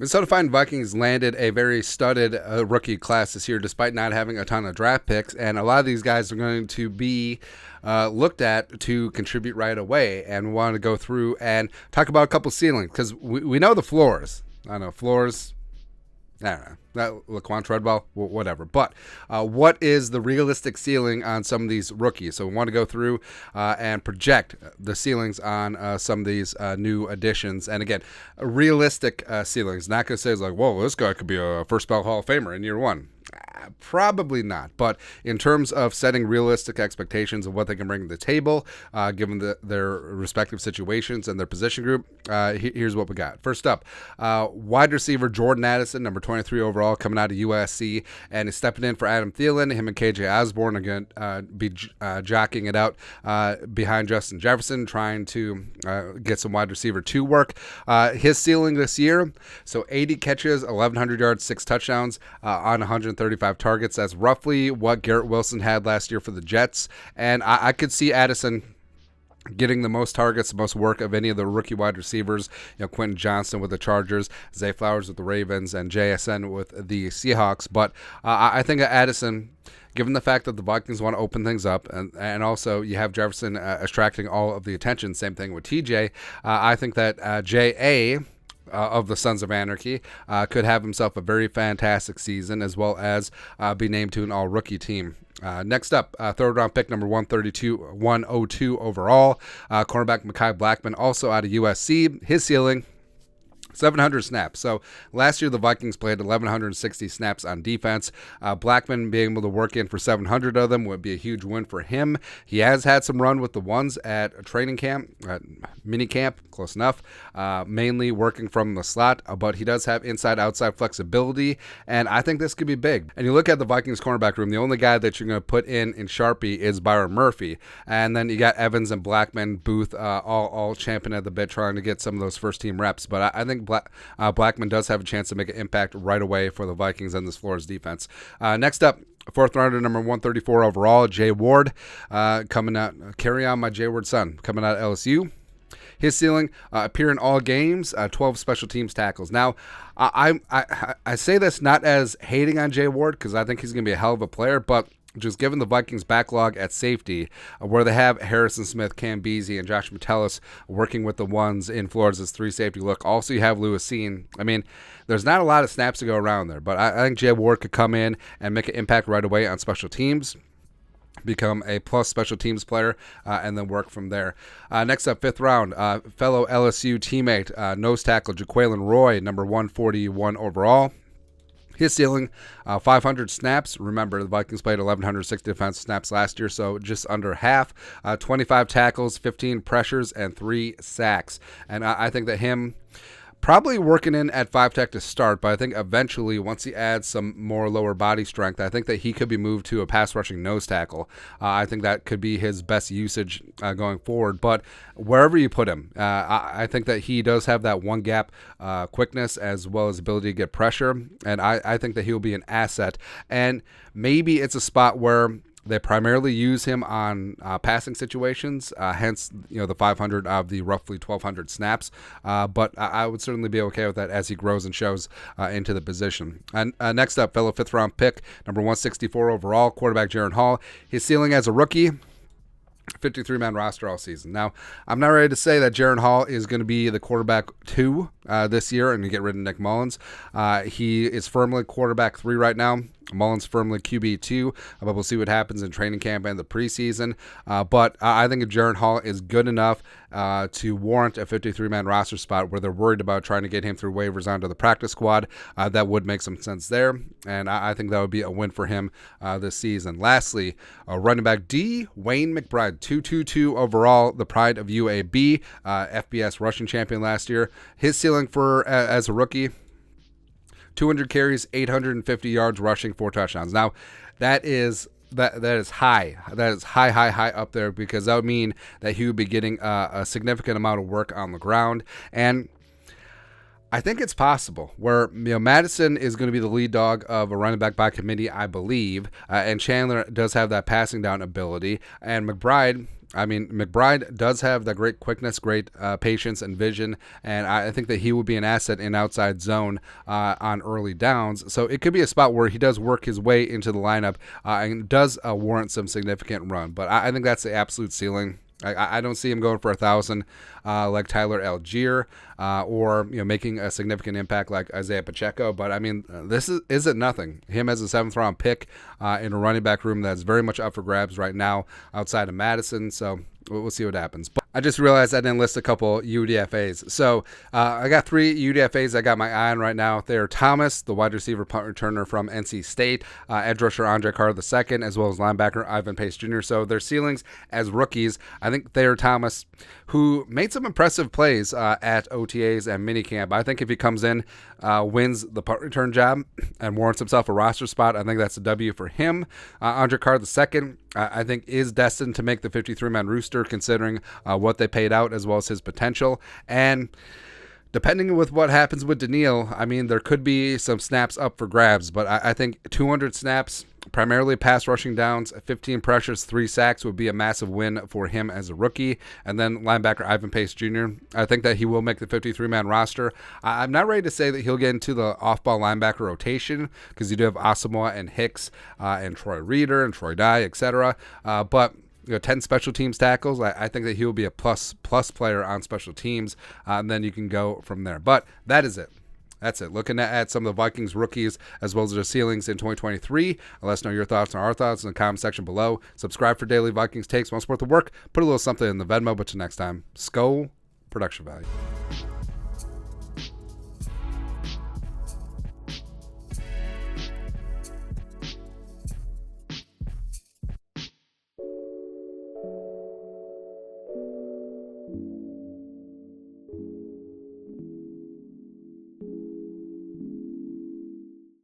Minnesota Vikings landed a very studded rookie class this year, despite not having a ton of draft picks. And a lot of these guys are going to be looked at to contribute right away. And we want to go through and talk about a couple ceilings, because we know the floors. I know floors. I don't know. Laquan Treadwell, whatever. But what is the realistic ceiling on some of these rookies? So we want to go through and project the ceilings on some of these new additions. And again, realistic ceilings. Not going to say it's like, whoa, this guy could be a first ballot Hall of Famer in year one. Probably not. But in terms of setting realistic expectations of what they can bring to the table, given their respective situations and their position group, here's what we got. First up, wide receiver Jordan Addison, number 23 overall, coming out of USC, and is stepping in for Adam Thielen. Him and KJ Osborne are going to be jockeying it out behind Justin Jefferson, trying to get some wide receiver 2 work. His ceiling this year, so 80 catches, 1,100 yards, 6 touchdowns on 135 targets. That's roughly what Garrett Wilson had last year for the Jets. And I could see Addison getting the most targets, the most work of any of the rookie wide receivers. Quentin Johnston with the Chargers, Zay Flowers with the Ravens, and JSN with the Seahawks. But I think Addison, given the fact that the Vikings want to open things up, and also you have Jefferson attracting all of the attention, same thing with TJ, I think that J.A., of the Sons of Anarchy, could have himself a very fantastic season, as well as be named to an all-rookie team. Next up, third round pick number 102 overall, cornerback Mekhi Blackman, also out of USC. His ceiling, 700 snaps. So last year the Vikings played 1,160 snaps on defense. Blackman being able to work in for 700 of them would be a huge win for him. He has had some run with the ones at a training camp, mini camp, close enough, mainly working from the slot, but he does have inside-outside flexibility, and I think this could be big. And you look at the Vikings cornerback room, the only guy that you're going to put in Sharpie is Byron Murphy, and then you got Evans and Blackman, Booth, all champing at the bit trying to get some of those first-team reps, but I think Blackman does have a chance to make an impact right away for the Vikings and this Flores defense. Next up, fourth rounder, number 134 overall, Jay Ward, coming out, carry on my Jay Ward son, coming out of LSU. His ceiling, appear in all games, 12 special teams tackles. Now, I say this not as hating on Jay Ward, because I think he's going to be a hell of a player, but just given the Vikings' backlog at safety, where they have Harrison Smith, Cam Beasley, and Josh Metellus working with the ones in Florida's 3-safety look. Also, you have Lewis Seen. I mean, there's not a lot of snaps to go around there, but I think Jay Ward could come in and make an impact right away on special teams, become a plus special teams player, and then work from there. Next up, fifth round, fellow LSU teammate, nose tackle Jaquelin Roy, number 141 overall. His ceiling, 500 snaps. Remember, the Vikings played 1,160 defensive snaps last year, so just under half. 25 tackles, 15 pressures, and 3 sacks. And I think that him probably working in at 5-tech to start, but I think eventually, once he adds some more lower body strength, I think that he could be moved to a pass-rushing nose tackle. I think that could be his best usage going forward. But wherever you put him, I think that he does have that one-gap quickness as well as ability to get pressure, and I think that he'll be an asset. And maybe it's a spot where they primarily use him on passing situations, hence the 500 of the roughly 1,200 snaps. But I would certainly be okay with that as he grows and shows into the position. And next up, fellow fifth-round pick, number 164 overall, quarterback Jaren Hall. His ceiling as a rookie, 53-man roster all season. Now, I'm not ready to say that Jaren Hall is going to be the quarterback 2 this year and you get rid of Nick Mullins. He is firmly quarterback 3 right now. Mullins firmly QB2, but we'll see what happens in training camp and the preseason. But I think if Jaren Hall is good enough to warrant a 53-man roster spot where they're worried about trying to get him through waivers onto the practice squad, that would make some sense there. And I think that would be a win for him this season. Lastly, running back D, Wayne McBride, 222 overall, the pride of UAB, FBS rushing champion last year. His ceiling for as a rookie, 200 carries, 850 yards rushing, 4 touchdowns. Now, that is high. That is high up there, because that would mean that he would be getting a significant amount of work on the ground. And I think it's possible where Madison is going to be the lead dog of a running back by committee, I believe, and Chandler does have that passing down ability, and McBride I mean, McBride does have that great quickness, great patience and vision, and I think that he would be an asset in outside zone on early downs. So it could be a spot where he does work his way into the lineup and does warrant some significant run. But I think that's the absolute ceiling. I don't see him going for 1,000 like Tyler Algier or making a significant impact like Isaiah Pacheco. But I mean, this isn't nothing. Him as a 7th round pick in a running back room that's very much up for grabs right now outside of Madison. So we'll see what happens. But I just realized I didn't list a couple UDFAs. So I got 3 UDFAs I got my eye on right now. They're Thomas, the wide receiver punt returner from NC State, edge rusher Andre Carter II, as well as linebacker Ivan Pace Jr. So their ceilings as rookies, I think Thayer Thomas, who made some impressive plays at OTAs and minicamp. I think if he comes in, wins the punt return job and warrants himself a roster spot, I think that's a W for him. Andre Carter II, I think is destined to make the 53-man rooster considering what they paid out as well as his potential. And depending with what happens with Daniil, I mean, there could be some snaps up for grabs, but I think 200 snaps, primarily pass rushing downs, 15 pressures, 3 sacks would be a massive win for him as a rookie. And then linebacker Ivan Pace Jr., I think that he will make the 53-man roster. I'm not ready to say that he'll get into the off-ball linebacker rotation because you do have Asamoah and Hicks and Troy Reeder and Troy Dye, etc. But 10 special teams tackles, I think that he will be a plus player on special teams, and then you can go from there. But that is it. That's it. Looking at some of the Vikings rookies as well as their ceilings in 2023. Let us know your thoughts and our thoughts in the comment section below. Subscribe for daily Vikings takes. Want to support the work? Put a little something in the Venmo. But till next time, Skol Production Value.